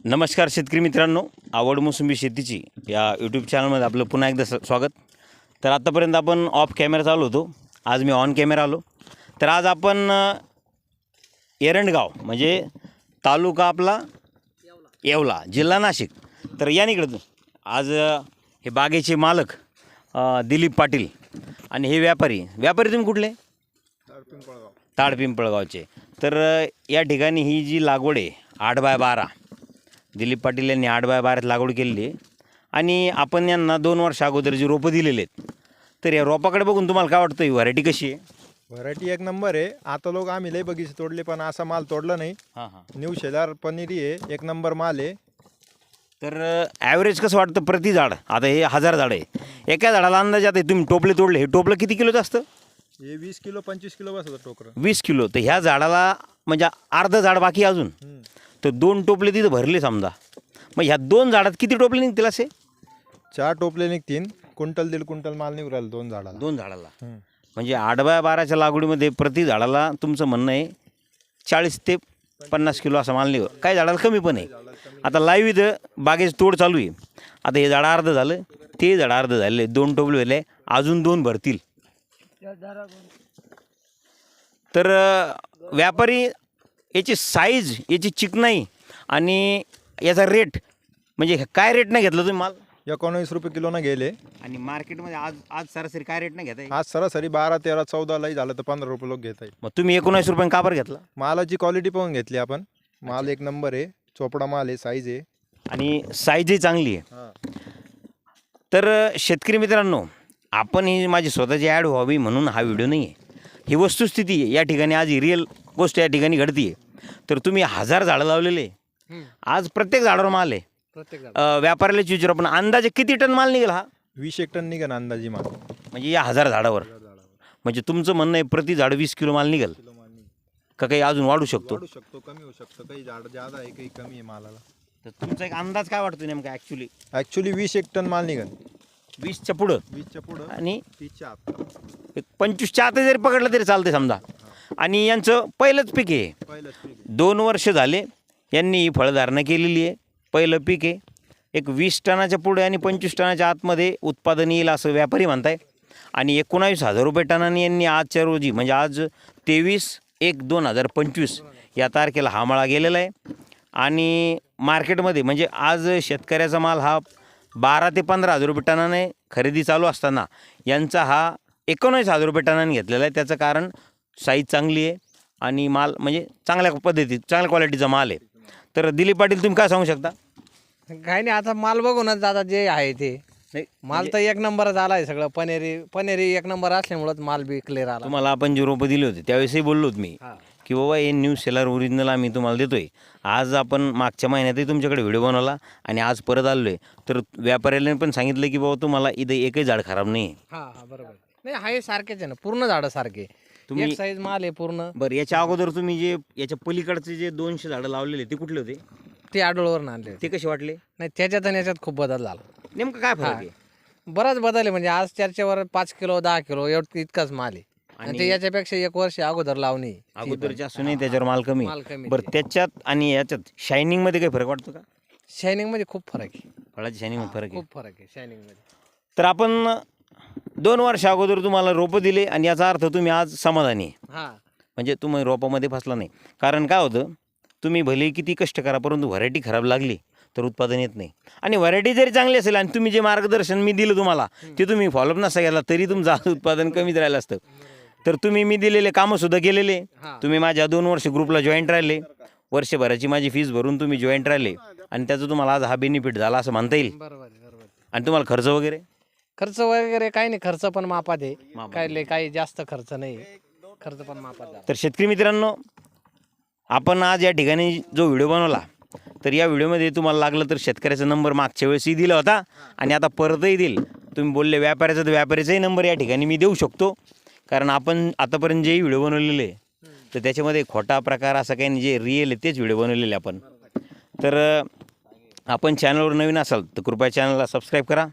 नमस्कार शेतकरी मित्रांनो, आवड मोसंबी शेतीची या यूट्यूब चॅनलमध्ये आपलं पुन्हा एकदा स्वागत. तर आत्तापर्यंत आपण ऑफ कॅमेरा चालू होतो, आज मी ऑन कॅमेरा आलो. तर आज आपण एरंडगाव म्हणजे तालुका आपला येवला, जिल्हा नाशिक. तर या निकडं आज हे बागेचे मालक दिलीप पाटील आणि हे व्यापारी तुम्ही कुठले? ताडपिंपळगावचे. तर या ठिकाणी ही जी लागवड आहे 8x12, दिलीप पाटील यांनी 8x12 लागवड केलेली आहे. आणि आपण यांना 2 वर्ष अगोदर जी रोपं दिलेले आहेत, तर या रोपाकडे बघून तुम्हाला काय वाटतं, ही व्हरायटी कशी आहे? व्हरायटी एक नंबर आहे. आता लोक आम्ही लय बगीचे तोडले पण असा माल तोडला नाही. न्यू शेलार पनीरी आहे, एक नंबर माल आहे. तर ॲव्हरेज कसं वाटतं प्रति झाड? आता हे 1000 झाड आहे, एका झाडाला अंदाजे आता तुम्ही टोपले तोडले, हे टोपलं किती किलोचं असतं? हे 20 किलो 25 किलो बसतं टोकरं. 20 किलो. तर ह्या झाडाला म्हणजे अर्ध झाड बाकी अजून, तर 2 टोपले तिथं भरले समजा. मग ह्या 2 झाडात किती टोपले निघतील असे? 4 टोपले निघतील. क्विंटल 1.5 क्विंटल माल निघू राहिला 2 झाडाला. 2 झाडाला. म्हणजे 8x12च्या लागवडीमध्ये प्रति झाडाला तुमचं म्हणणं आहे 40 ते 50 किलो असा माल निघतो. काही झाडाला कमी पण आहे. आता लाईव्ह इथं बागेचं तोड चालू आहे. आता हे झाड अर्ध झालं, ते झाड अर्ध झाले, 2 टोपले झाले, अजून 2 भरतील. तर व्यापारी याची साईज, याची चिकनाई आणि याचा रेट, म्हणजे काय रेट नाही घेतला तुम्ही माल? 19 रुपये किलोनं गेले. आणि मार्केटमध्ये आज सरासरी काय रेट नाही घेताय? आज सरासरी 12 13 14 झालं तर 15 रुपये लोक घेत आहेत. मग तुम्ही 19 रुपये का बरं घेतला? मालाची क्वालिटी पाहून घेतली आपण. माल एक नंबर आहे, चोपडा माल आहे, साईज आहे आणि साईजही चांगली आहे. तर शेतकरी मित्रांनो, आपण ही माझी स्वतःची ॲड व्हावी म्हणून हा व्हिडिओ नाही आहे, ही वस्तुस्थिती आहे. या ठिकाणी आज ही रिअल गोष्ट या ठिकाणी घडती आहे. तर तुम्ही 1000 झाडं लावलेले, आज प्रत्येक झाडावर माल आहे. व्यापाऱ्यालाच विचारू आपण, अंदाजे किती टन माल निघेल हा? 20 टन निघेल अंदाजी माल. म्हणजे या 1000 झाडावर, म्हणजे तुमचं म्हणणं आहे प्रति झाड 20 किलो माल निघेल का? काही अजून वाढू शकतो? वाढू शकतो, कमी होऊ शकतो. काही झाड जादा आहे, काही कमी आहे मालाला. तर तुमचा एक अंदाज काय वाटतो नेमका? ॲक्च्युली 20 टन माल निघेल. 20च्या पुढं 20च्या पुढं आणि 30च्या आत. एक 25च्या आत जरी पकडलं तरी चालते समजा. आणि यांचं पहिलंच पीक आहे, 2 वर्ष झाले यांनी ही फळधारणा केलेली आहे, पहिलं पीक आहे. एक 20 टनाच्या पुढे आणि 25 टनाच्या आतमध्ये उत्पादन येईल असं व्यापारी म्हणताय. आणि 19,000 रुपये टनाने यांनी आजच्या रोजी, म्हणजे आज 23/1/2025 या तारखेला हा मळा गेलेला आहे. आणि मार्केटमध्ये म्हणजे आज शेतकऱ्याचा माल हा 12 ते 15,000 रुपये टनाने खरेदी चालू असताना यांचा हा 19,000 रुपये टनाने घेतलेला आहे. त्याचं कारण साईज चांगली आहे आणि माल म्हणजे चांगल्या पद्धतीत, चांगल्या क्वालिटीचा माल आहे. तर दिलीप पाटील, तुम्ही काय सांगू शकता? काही नाही, आता माल बघूनच दादा जे आहे ते नाही, माल तर एक नंबरच आला आहे. सगळं पनेरी एक नंबर असल्यामुळंच माल बी क्लिअर आला. तुम्हाला आपण जे रोपं दिले होते त्यावेळेसही बोललो होतो मी की बाबा हे न्यू सेलर ओरिजिनल आम्ही तुम्हाला देतोय. आज आपण मागच्या महिन्यातही तुमच्याकडे व्हिडिओ बनवला आणि आज परत आलो आहे. तर व्यापाऱ्याने पण सांगितलं की बाबा तुम्हाला इथं एकही झाड खराब नाही आहे. हा बरोबर. नाही, आहे सारखेच आहे ना, पूर्ण झाडं सारखे. तुम्ही एक साईज माल आहे पूर्ण. बरं, याच्या अगोदर तुम्ही जे याच्या पलीकडचे जे 200 झाडं लावलेले ते कुठले होते? ते आडोळवरून आणले. ते कसे वाटले? नाही, त्याच्यात आणि याच्यात खूप बदल झाला. नेमकं काय फरक आहे? बराच बदल आहे. म्हणजे आज चर्चेवर 5 किलो 10 किलो एवढं इतकाच माल आहे. आणि ते याच्यापेक्षा 1 वर्ष अगोदर लावणी अगोदरच्या असूनही त्याच्यावर माल कमी. माल कमी. बरं, त्याच्यात आणि याच्यात शायनिंगमध्ये काही फरक वाटतो का? शायनिंग मध्ये खूप फरक आहे. फळाची शायनिंग फरक आहे. खूप फरक आहे शायनिंग मध्ये. तर आपण 2 वर्ष अगोदर तुम्हाला रोपं दिले आणि याचा अर्थ तुम्ही आज समाधानी आहे. म्हणजे तुम्ही रोपामध्ये फसला नाही. कारण काय होतं, तुम्ही भले किती कष्ट करा परंतु व्हरायटी खराब लागली तर उत्पादन येत नाही. आणि व्हरायटी जरी चांगली असेल आणि तुम्ही जे मार्गदर्शन मी दिलं तुम्हाला ते तुम्ही फॉलोअप नसा केला तरी तुमचं आज उत्पादन कमीच राहिलं असतं. तर तुम्ही मी दिलेले कामंसुद्धा केलेले. तुम्ही माझ्या 2 वर्ष ग्रुपला जॉईंट राहिले, वर्षभराची माझी फीस भरून तुम्ही जॉईंट राहिले आणि त्याचं तुम्हाला आज हा बेनिफिट झाला असं म्हणता येईल. बरोबर. आणि तुम्हाला खर्च वगैरे काही नाही, खर्च पण मापात आहे. काही जास्त खर्च नाही, खर्च पण मापात झाला. तर शेतकरी मित्रांनो, आपण आज या ठिकाणी जो व्हिडिओ बनवला, तर या व्हिडिओमध्ये तुम्हाला लागलं तर शेतकऱ्याचा नंबर मागच्या वेळेसही दिला होता आणि आता परतही देईल. तुम्ही बोलले व्यापाऱ्याचा, तर व्यापाऱ्याचाही नंबर या ठिकाणी मी देऊ शकतो. कारण आपण आतापर्यंत जेही व्हिडिओ बनवलेले तर त्याच्यामध्ये खोटा प्रकार असा काही नाही, जे रिअल आहे तेच व्हिडिओ बनवलेले आपण. तर आपण चॅनलवर नवीन असाल तर कृपया चॅनलला सबस्क्राईब करा.